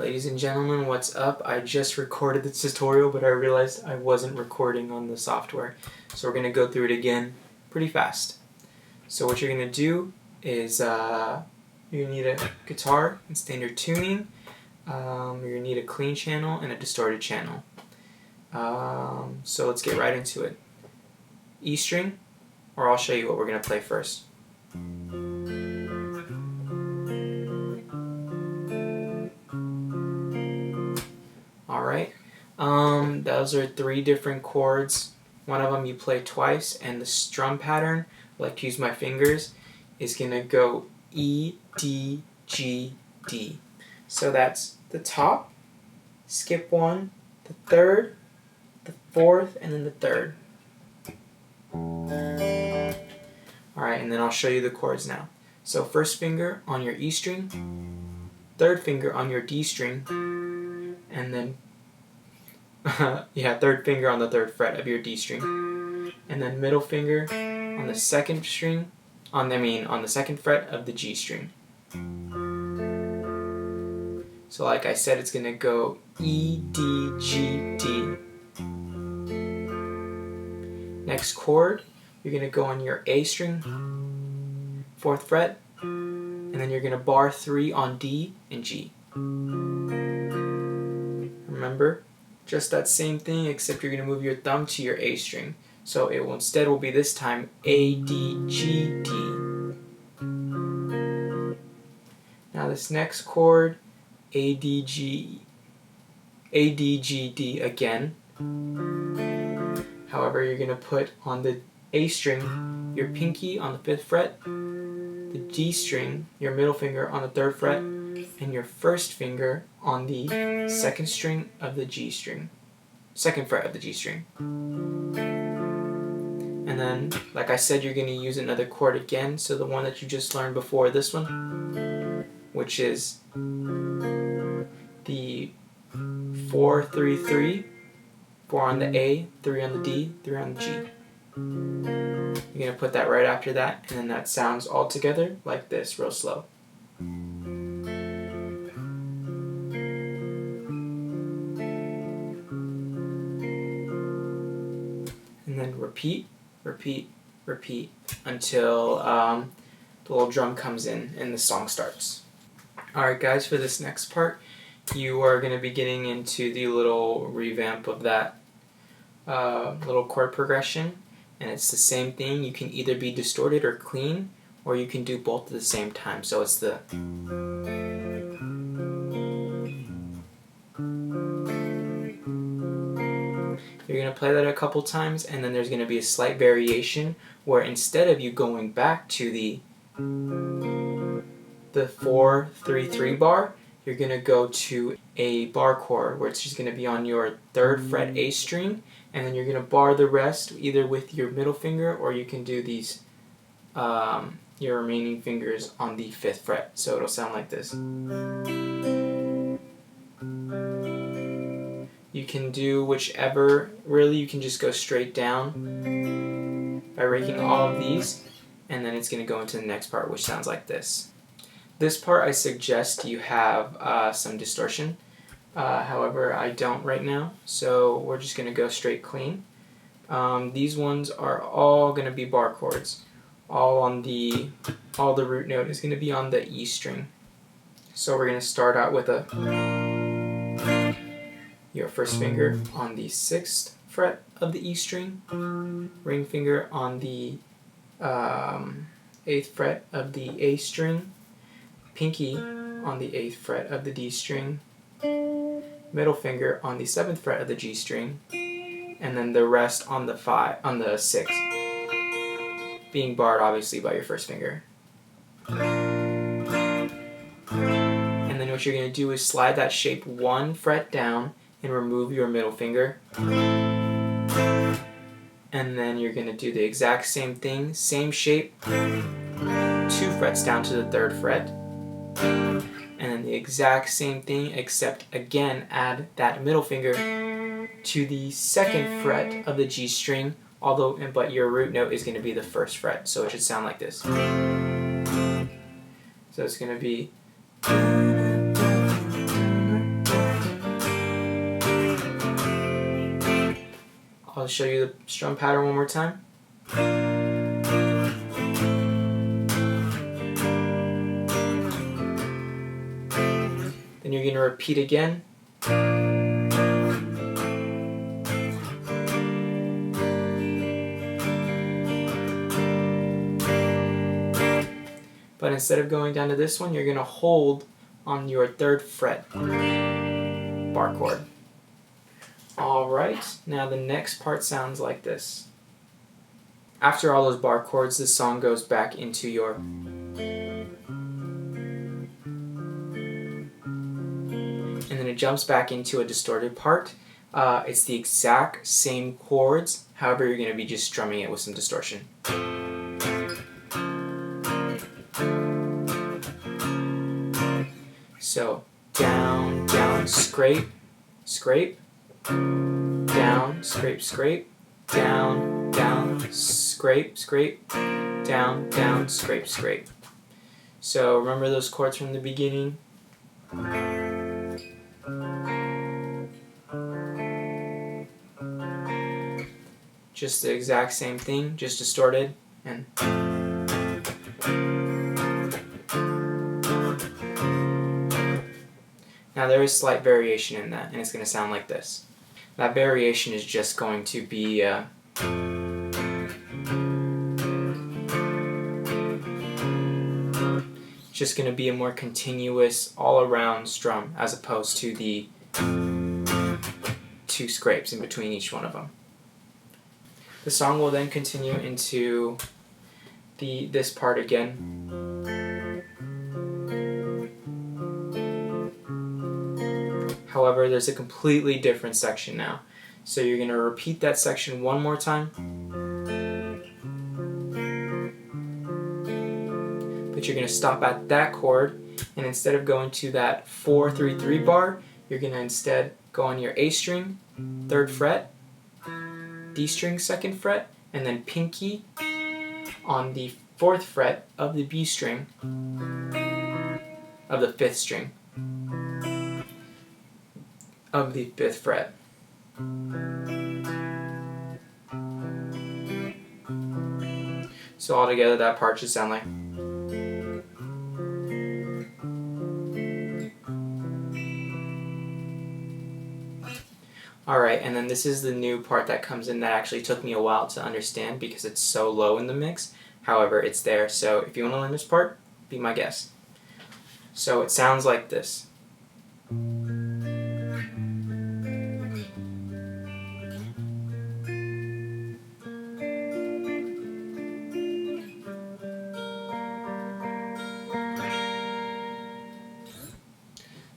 Ladies and gentlemen, what's up? I just recorded this tutorial, but I realized I wasn't recording on the software. So we're going to go through it again pretty fast. So what you're going to do is you're going to need a guitar in standard tuning. You're going to need a clean channel and a distorted channel. So let's get right into it. E string, or I'll show you what we're going to play first. Alright, those are three different chords. One of them you play twice, and the strum pattern, I like to use my fingers, is going to go E, D, G, D. So that's the top, skip one, the third, the fourth, and then the third. Alright, and then I'll show you the chords now. So first finger on your E string, third finger on your D string, and then third finger on the third fret of your D string, and then middle finger on the second string, on the second fret of the G string. So like I said, it's gonna go E, D, G, D. Next chord, you're gonna go on your A string, fourth fret, and then you're gonna bar 3 on D and G. Remember, just that same thing, except you're going to move your thumb to your A string. So it will instead will be this time A, D, G, D. Now this next chord, A, D, G, D again. However, you're going to put on the A string your pinky on the 5th fret, the D string, your middle finger on the 3rd fret, and your first finger on the second string of the G string, second fret of the G string. And then, like I said, you're going to use another chord again, so the one that you just learned before this one, which is the 4, 3, 3, 4 on the A, 3 on the D, 3 on the G. You're going to put that right after that, and then that sounds all together like this, real slow. And then repeat, repeat, repeat until the little drum comes in and the song starts. Alright guys, for this next part, you are going to be getting into the little revamp of that little chord progression. And it's the same thing. You can either be distorted or clean, or you can do both at the same time. So it's the... You're going to play that a couple times, and then there's going to be a slight variation where instead of you going back to the 4, 3, 3 bar, you're going to go to a bar chord where it's just going to be on your 3rd fret A string, and then you're going to bar the rest either with your middle finger, or you can do these your remaining fingers on the 5th fret. So it'll sound like this. You can do whichever, really you can just go straight down by raking all of these, and then it's going to go into the next part, which sounds like this. This part I suggest you have some distortion, however I don't right now, so we're just going to go straight clean. These ones are all going to be bar chords. All the root note is going to be on the E string. So we're going to start out with your first finger on the 6th fret of the E string, ring finger on the 8th fret of the A string, pinky on the 8th fret of the D string, middle finger on the 7th fret of the G string, and then the rest on the 6th, being barred obviously by your first finger. And then what you're going to do is slide that shape 1 fret down and remove your middle finger. And then you're going to do the exact same thing, same shape, 2 frets down to the 3rd fret. And then the exact same thing, except again add that middle finger to the 2nd fret of the G string, but your root note is going to be the 1st fret, so it should sound like this. So it's going to be I'll show you the strum pattern one more time. Then you're going to repeat again. But instead of going down to this one, you're going to hold on your 3rd fret bar chord. Alright, now the next part sounds like this. After all those bar chords, this song goes back into your and then it jumps back into a distorted part. It's the exact same chords, however you're going to be just strumming it with some distortion. So down, down, scrape, scrape, down, scrape, scrape, down, down, scrape, scrape, down, down, scrape, scrape. So remember those chords from the beginning? Just the exact same thing, just distorted and now there is slight variation in that, and it's going to sound like this. That variation is just going to be just going to be a more continuous all-around strum as opposed to the 2 scrapes in between each one of them. The song will then continue into this part again. However, there's a completely different section now. So you're going to repeat that section one more time. But you're going to stop at that chord, and instead of going to that 4-3-3 bar, you're going to instead go on your A string, 3rd fret, D string, 2nd fret, and then pinky on the 4th fret of the B string of the 5th string of the 5th fret. So altogether that part should sound like. Alright, and then this is the new part that comes in that actually took me a while to understand because it's so low in the mix. However, it's there, so if you want to learn this part, be my guest. So it sounds like this.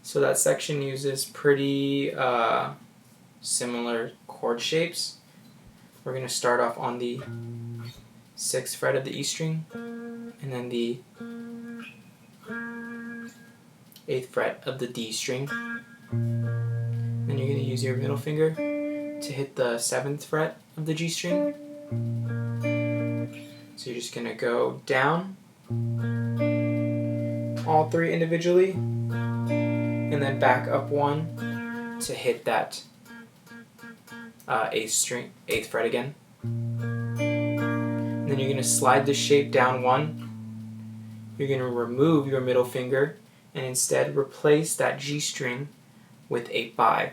So that section uses pretty similar chord shapes. We're going to start off on the 6th fret of the E string, and then the 8th fret of the D string. Then you're going to use your middle finger to hit the 7th fret of the G string. So you're just going to go down, all 3 individually, and then back up 1 to hit that 8th fret again. And then you're going to slide the shape down 1. You're going to remove your middle finger and instead replace that G string with a 5.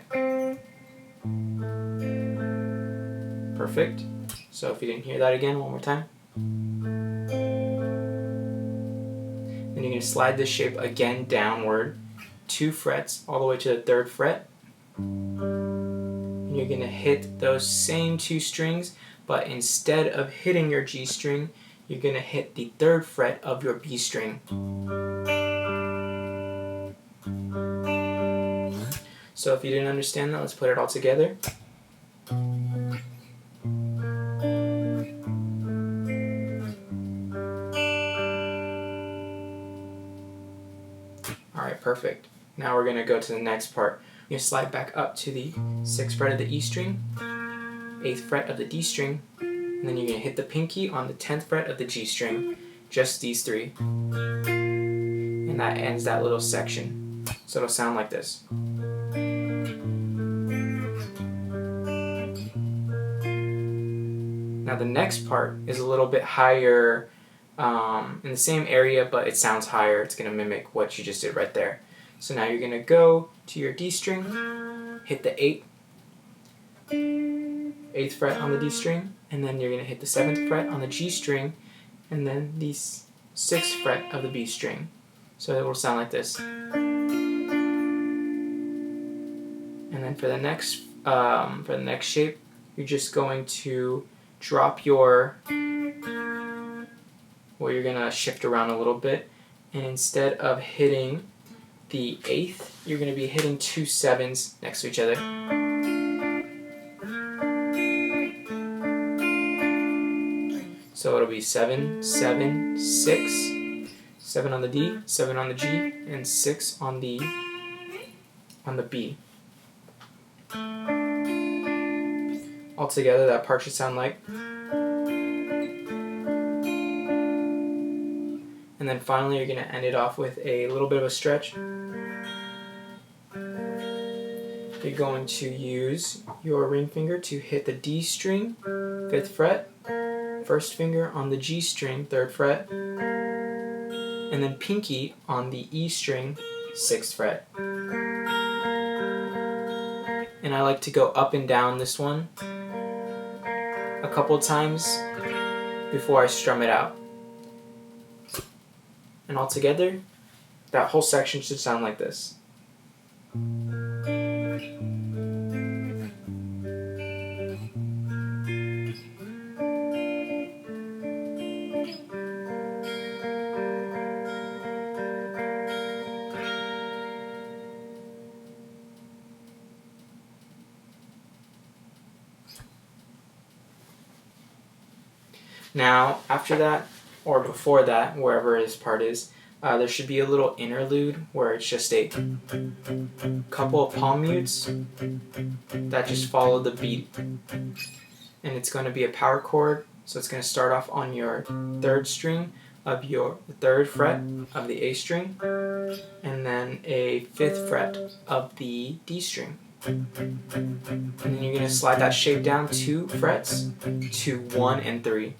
Perfect. So if you didn't hear that again, one more time. Then you're going to slide the shape again downward 2 frets all the way to the 3rd fret. And you're going to hit those same 2 strings, but instead of hitting your G string, you're going to hit the 3rd fret of your B string. So if you didn't understand that, let's put it all together. Alright, perfect. Now we're going to go to the next part. You're going to slide back up to the 6th fret of the E string, 8th fret of the D string, and then you're going to hit the pinky on the 10th fret of the G string, just these 3. And that ends that little section. So it'll sound like this. Now the next part is a little bit higher in the same area, but it sounds higher. It's going to mimic what you just did right there. So now you're going to go to your D string, hit the 8th fret on the D string, and then you're going to hit the 7th fret on the G string, and then the 6th fret of the B string. So it will sound like this. And then for the next shape, you're just going to drop your, well, you're going to shift around a little bit, and instead of hitting the 8th, you're going to be hitting 2 7s next to each other. So it'll be 7, 7, 6, 7 on the D, 7 on the G, and 6 on the B. Altogether, that part should sound like. And then finally, you're going to end it off with a little bit of a stretch. You're going to use your ring finger to hit the D string, 5th fret, first finger on the G string, 3rd fret, and then pinky on the E string, 6th fret. And I like to go up and down this one a couple times before I strum it out. And altogether, that whole section should sound like this. Now, after that, or before that, wherever his part is, there should be a little interlude where it's just a couple of palm mutes that just follow the beat. And it's going to be a power chord, so it's going to start off on your 3rd string of your 3rd fret of the A string, and then a 5th fret of the D string. And then you're going to slide that shape down 2 frets to 1 and 3.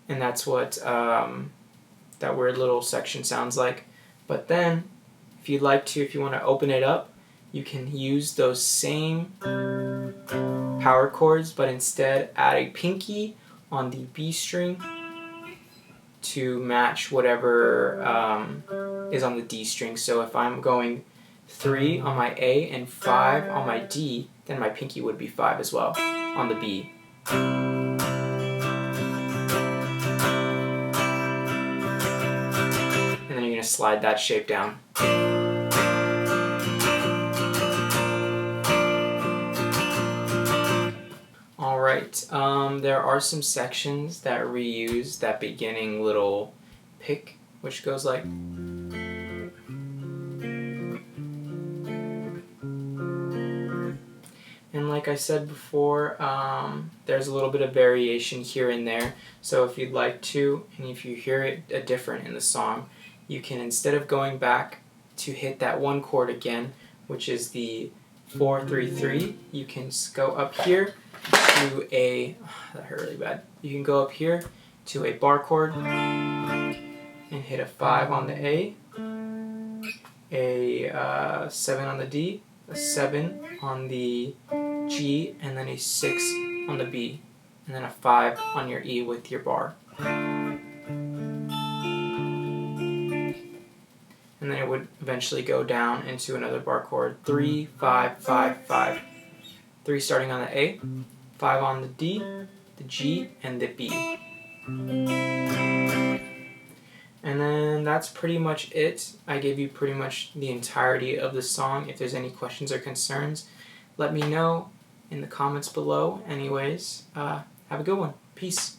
And that's what that weird little section sounds like. But then, if you'd like to, if you want to open it up, you can use those same power chords, but instead add a pinky on the B string to match whatever is on the D string. So if I'm going 3 on my A and 5 on my D, then my pinky would be 5 as well on the B. And then you're going to slide that shape down. Alright, there are some sections that reuse that beginning little pick, which goes like. And like I said before, there's a little bit of variation here and there, so if you'd like to, and if you hear it different in the song, you can, instead of going back to hit that one chord again, which is the 4-3-3, you can go up here to a, that hurt really bad, you can go up here to a bar chord and hit a 5 on the A 7 on the D, a 7 on the G, and then a 6 on the B, and then a 5 on your E with your bar. And then it would eventually go down into another bar chord, 3, 5, 5, 5. 3 starting on the A, 5 on the D, the G, and the B. And then that's pretty much it. I gave you pretty much the entirety of the song. If there's any questions or concerns, let me know in the comments below. Anyways, have a good one. Peace.